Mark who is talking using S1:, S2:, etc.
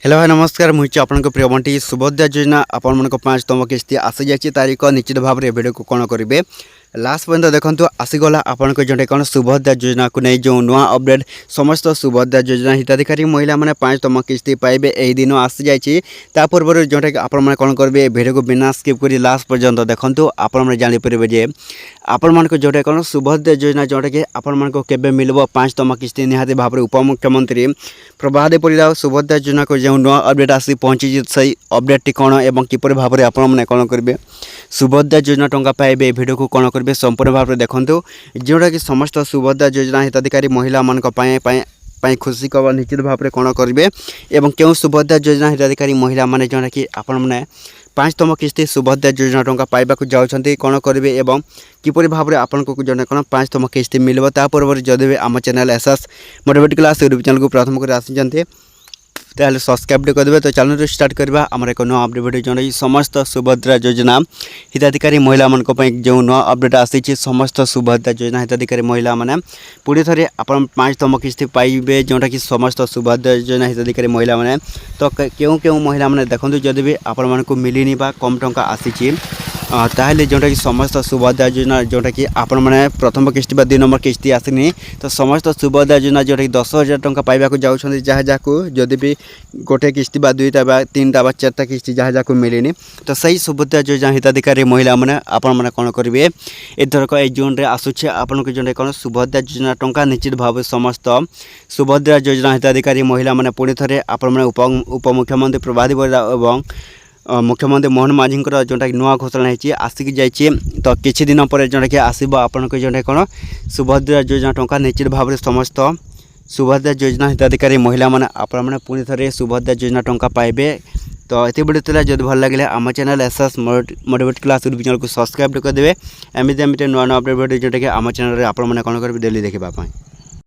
S1: Hello भाई नमस्कार मुझे आपन प्रिय बंटी सुभद्रा योजना आपण मन 5तम किस्ती आसी जाए तारीख निश्चित भाव में भिडियो को कौन करेंगे लास्ट पर्यटन देखो आसीगला आपण जो कौन सुभद्रा योजना को नहीं जो नुआ अपडेट समस्त सुभद्रा योजना हिताधिकारी महिला मैंने 5तम किस्ती पाइबे यही दिन आसी जाए पूर्व जोटा कि आपण कौन करेंगे भिडियो को बिना स्किप कर लास्ट पर्यटन देखो आपण जापर जे आपण मान जोटा कौन सुभद्रा योजना जोटा कि आपण को केबे मिलबो 5तम किस्ती निहाती भाव में उपमुख्यमंत्री प्रभात परिड़ा सुभद्रा योजना को जो नुआ अपडेट आसी पहुँची सही अपडेट कौन एवं किपर भाव में आपण कौन करेंगे सुभद्रा योजना टंका पाइबे भिडियो को कौन करेंगे संपूर्ण भाव में देखो जोटा कि समस्त सुभद्रा योजना हिताधिकारी महिला मान खुशी खबर निश्चित भाव में कौन करेंगे एवं क्यों सुभद्रा योजना हिताधिकारी महिला माने जोटा कि आपण मैंने 5तम किस्ती सुभद्रा योजना टंका पाइबा जाऊँच कौन करेंगे एवं किपर भाव में आपन को जो कौन 5तम किस्ती मिल पूर्व जदि भी आम channel SS motivate class YouTube channel को प्रथम कर आसी ताहले सब्सक्राइब करदे। तो चैनल स्टार्ट करवा आमर एक नुआ अपडेट भिडियो जोटा समस्त सुभद्रा योजना हिताधिकारी महिला मान जो नुआ अपडेट आसी समस्त सुभद्रा योजना हिताधिकारी महिला मैंने पुणी थे आप 5तम किस्ती पाइबे जोटा कि समस्त सुभद्रा योजना हिताधिकारी महिला मैंने तो क्यों क्यों महिला मैंने देखो जदि भी आपण को मिलनी बा कम टंका आसी ताहले जोटा कि समस्त सुभद्रा योजना जोटा कि आपण मैंने प्रथम किस्ती 2 नंबर किस्ती आसनी तो समस्त सुभद्रा योजना जोटा कि 10,000 टंका पाइबा जाऊँच जहाँ जदि भी गोटे किस्ती 2टा 3टा 4टा किस्ती जहाँ को मिलनी तो सही सुभद्रा योजना हिताधिकारी महिला मैंने आपण मैंने कौन करेंगे एथरक ए जून में आसूचे आपन को जो कौन सुभद्रा योजना टंका निश्चित भाव समस्त सुभद्रा योजना हिताधिकारी महिला मैंने पुणी थे आपण उपमुख्यमंत्री प्रभात परिड़ा और मुख्यमंत्री मोहन माझी जोटा कि नुआ घोषणा होती आसिक जाइए तो किसी दिन पर जोटा कि आसब आपण को जो कौन सुभद्रा योजना टंका निश्चित भाव में समस्त सुभद्रा योजना हिताधिकारी महिला मैंने आपण पुणी थे सुभद्रा योजना टंका पाइबे। तो ये वीडियो जब भल लगे आम channel SS motivate class YouTube channel को सब्सक्राइब करदे एमती नुआ नुआ अपडेट भिडियो जोटा कि आम चैनल में आपण कौन करेंगे डेली देखा।